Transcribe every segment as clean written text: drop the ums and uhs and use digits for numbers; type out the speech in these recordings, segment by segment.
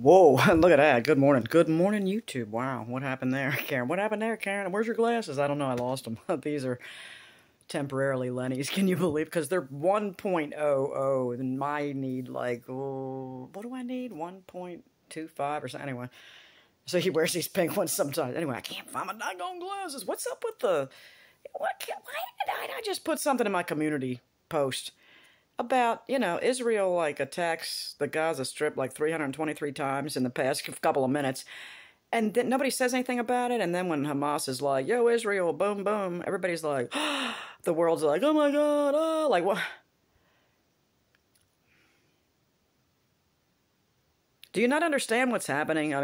Whoa, look at that. Good morning. Good morning, YouTube. Wow, what happened there, Karen? What happened there, Karen? Where's your glasses? I don't know. I lost them. These are temporarily Lenny's. Can you believe? Because they're 1.00, and mine need like, oh, what do I need? 1.25 or something. Anyway, so he wears these pink ones sometimes. Anyway, I can't find my doggone glasses. What's up with the... Why did I just put something in my community post about, Israel, like, attacks the Gaza Strip, like, 323 times in the past couple of minutes, and then nobody says anything about it, and then when Hamas is like, yo, Israel, boom, boom, everybody's like, the world's like, oh my God, oh, like, what? Do you not understand what's happening?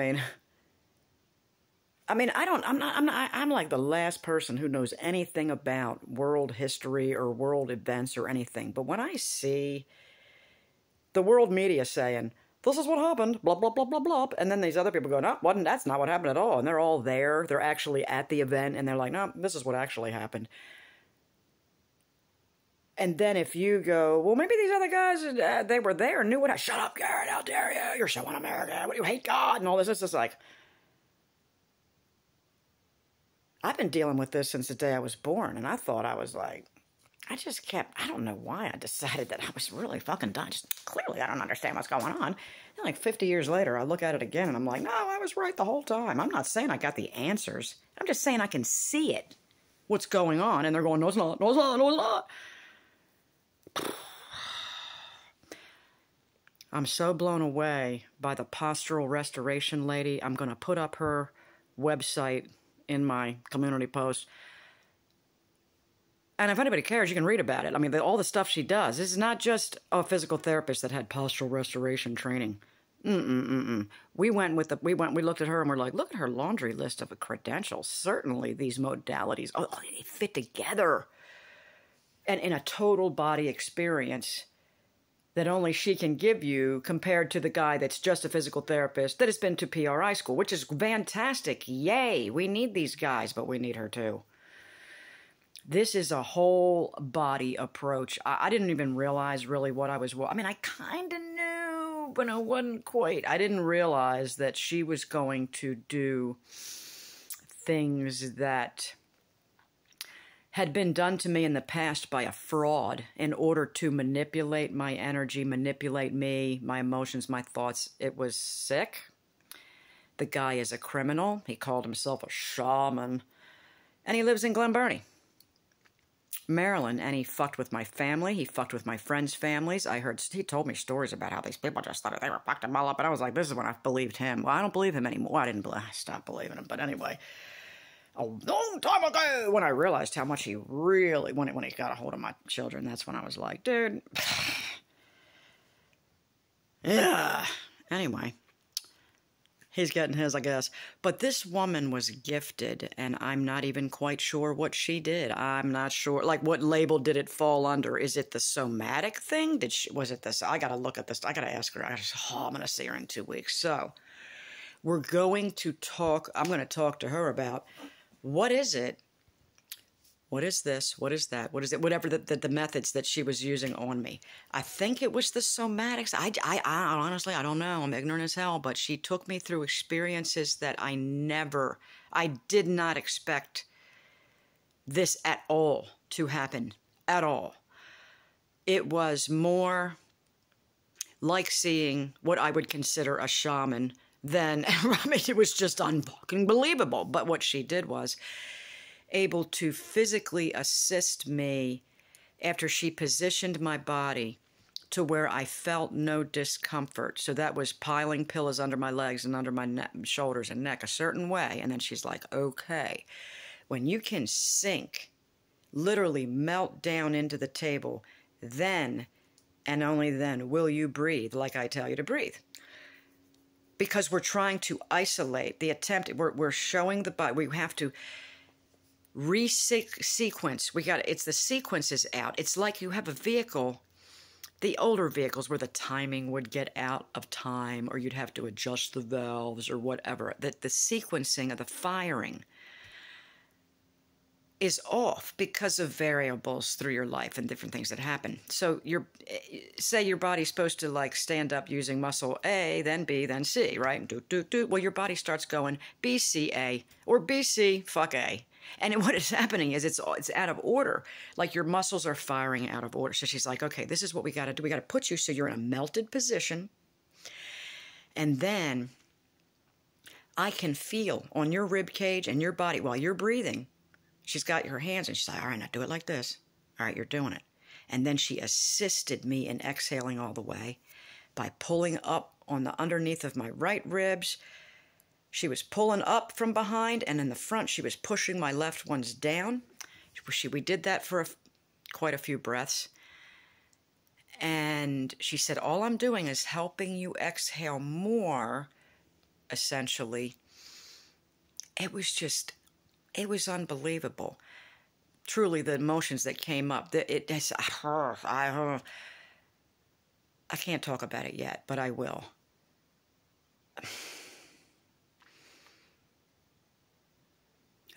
I'm like the last person who knows anything about world history or world events or anything. But when I see the world media saying, this is what happened, blah, blah, blah, blah, blah, and then these other people go, no, that's not what happened at all. And they're all there. They're actually at the event, and they're like, no, this is what actually happened. And then if you go, well, maybe these other guys, they were there and knew what I... Shut up, Garrett, how dare you? You're so un-American. What do you hate God? And all this. It's just like... I've been dealing with this since the day I was born, and I thought I was like, I don't know why I decided that I was really fucking done. Just clearly I don't understand what's going on. And like 50 years later, I look at it again, and I'm like, no, I was right the whole time. I'm not saying I got the answers. I'm just saying I can see it, what's going on, and they're going, no, it's not, no, it's not, no, it's not. I'm so blown away by the postural restoration lady. I'm going to put up her website in my community post. And if anybody cares, you can read about it. I mean, all the stuff she does. This is not just a physical therapist that had postural restoration training. We looked at her and we're like, look at her laundry list of credentials. Certainly these modalities, they fit together. And in a total body experience that only she can give you compared to the guy that's just a physical therapist that has been to PRI school, which is fantastic. Yay, we need these guys, but we need her too. This is a whole body approach. I didn't even realize really what I was... I kind of knew, but I wasn't quite. I didn't realize that she was going to do things that had been done to me in the past by a fraud in order to manipulate my energy, manipulate me, my emotions, my thoughts. It was sick. The guy is a criminal. He called himself a shaman. And he lives in Glen Burnie, Maryland. And he fucked with my family. He fucked with my friends' families. He told me stories about how these people just thought they were fucked him all up. And I was like, this is when I believed him. Well, I don't believe him anymore. I stopped believing him. But anyway... a long time ago, when I realized how much he really, when he got a hold of my children, that's when I was like, dude, yeah. Anyway, he's getting his, I guess. But this woman was gifted, and I'm not even quite sure what she did. I'm not sure, like, what label did it fall under? Is it the somatic thing? Was it this? I gotta look at this. I gotta ask her. I'm gonna see her in 2 weeks. So, we're going to talk, I'm gonna talk to her about... what is it? What is this? What is that? What is it? Whatever the methods that she was using on me. I think it was the somatics. I honestly, I don't know. I'm ignorant as hell. But she took me through experiences that I did not expect this at all to happen. At all. It was more like seeing what I would consider a shaman. Then, it was just unfucking believable. But what she did was able to physically assist me after she positioned my body to where I felt no discomfort. So that was piling pillows under my legs and under my shoulders and neck a certain way. And then she's like, okay, when you can sink, literally melt down into the table, then and only then will you breathe like I tell you to breathe. Because we're trying to isolate the attempt. We're showing the body. We have to sequence. It's the sequences out. It's like you have a vehicle, the older vehicles where the timing would get out of time, or you'd have to adjust the valves or whatever. The sequencing of the firing is off because of variables through your life and different things that happen. So say your body's supposed to like stand up using muscle A, then B, then C, right? Well, your body starts going B, C, A, or B, C, fuck A. And what is happening is it's out of order. Like your muscles are firing out of order. So she's like, okay, this is what we got to do. We got to put you so you're in a melted position. And then I can feel on your rib cage and your body while you're breathing. She's got her hands and she's like, all right, now do it like this. All right, you're doing it. And then she assisted me in exhaling all the way by pulling up on the underneath of my right ribs. She was pulling up from behind, and in the front, she was pushing my left ones down. We did that for quite a few breaths. And she said, all I'm doing is helping you exhale more, essentially. It was unbelievable. Truly, the emotions that came up. I can't talk about it yet, but I will.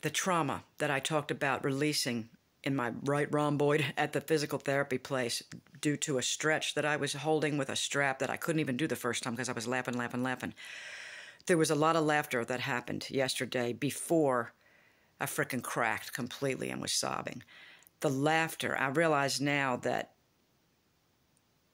The trauma that I talked about releasing in my right rhomboid at the physical therapy place due to a stretch that I was holding with a strap that I couldn't even do the first time because I was laughing. There was a lot of laughter that happened yesterday before I frickin' cracked completely and was sobbing. The laughter, I realize now that,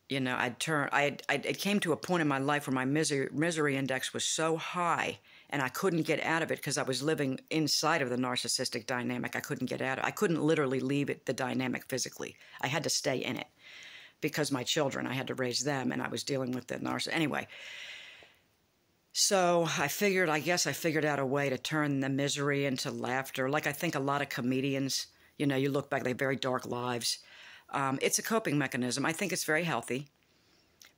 you know, it came to a point in my life where my misery index was so high and I couldn't get out of it because I was living inside of the narcissistic dynamic. I couldn't get out of it. I couldn't literally leave the dynamic physically. I had to stay in it because my children, I had to raise them and I was dealing with the narcissist. Anyway, so I guess I figured out a way to turn the misery into laughter. Like I think a lot of comedians, you know, you look back, they have very dark lives. It's a coping mechanism. I think it's very healthy.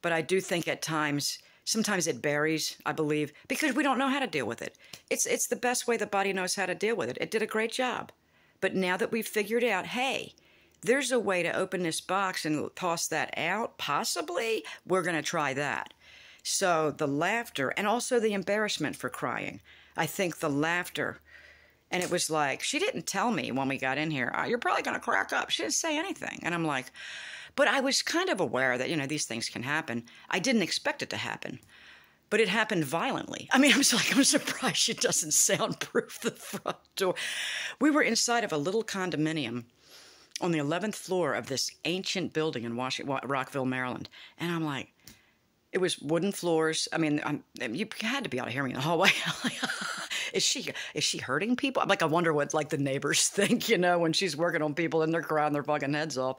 But I do think at times, sometimes it buries, I believe, because we don't know how to deal with it. It's the best way the body knows how to deal with it. It did a great job. But now that we've figured out, hey, there's a way to open this box and toss that out, possibly, we're going to try that. So the laughter and also the embarrassment for crying. I think the laughter, and it was like, she didn't tell me when we got in here, you're probably going to crack up. She didn't say anything. And I'm like, but I was kind of aware that, you know, these things can happen. I didn't expect it to happen, but it happened violently. I mean, I'm surprised she doesn't soundproof the front door. We were inside of a little condominium on the 11th floor of this ancient building in Rockville, Maryland. And I'm like, it was wooden floors. I mean, you had to be able to hear me in the hallway. Is she hurting people? I'm like, I wonder what like the neighbors think, you know, when she's working on people and they're crying their fucking heads off.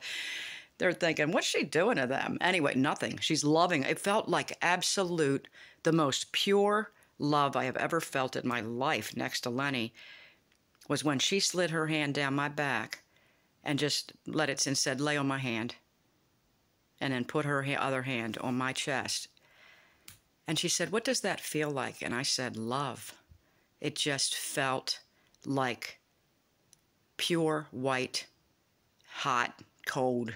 They're thinking, what's she doing to them? Anyway, nothing. She's loving. It felt like absolute, the most pure love I have ever felt in my life next to Lenny was when she slid her hand down my back and just let it and said, lay on my hand. And then put her other hand on my chest. And she said, what does that feel like? And I said, love. It just felt like pure white, hot, cold,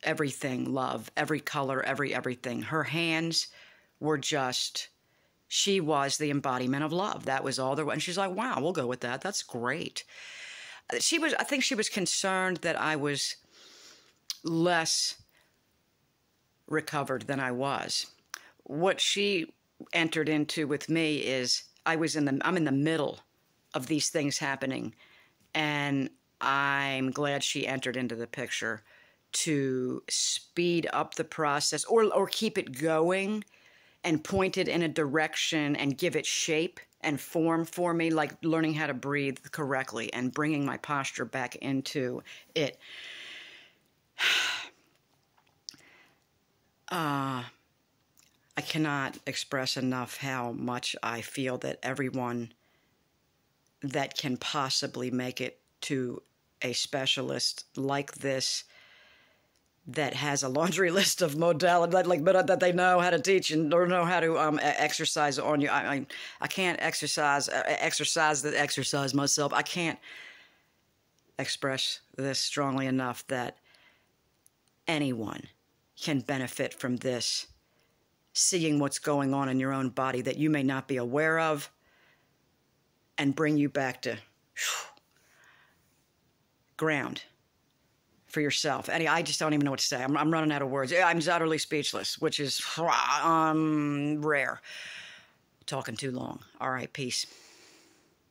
everything, love, every color, everything. Her hands were just, she was the embodiment of love. That was all there was. And she's like, wow, we'll go with that. That's great. I think she was concerned that I was less recovered than I was. What she entered into with me is I'm in the middle of these things happening, and I'm glad she entered into the picture to speed up the process or keep it going and point it in a direction and give it shape and form for me, like learning how to breathe correctly and bringing my posture back into it. I cannot express enough how much I feel that everyone that can possibly make it to a specialist like this that has a laundry list of modalities, but that they know how to teach and or know how to exercise on you. I can't exercise myself. I can't express this strongly enough that anyone can benefit from this, seeing what's going on in your own body that you may not be aware of and bring you back to ground for yourself. I just don't even know what to say. I'm running out of words. I'm just utterly speechless, which is rare. Talking too long. All right, peace.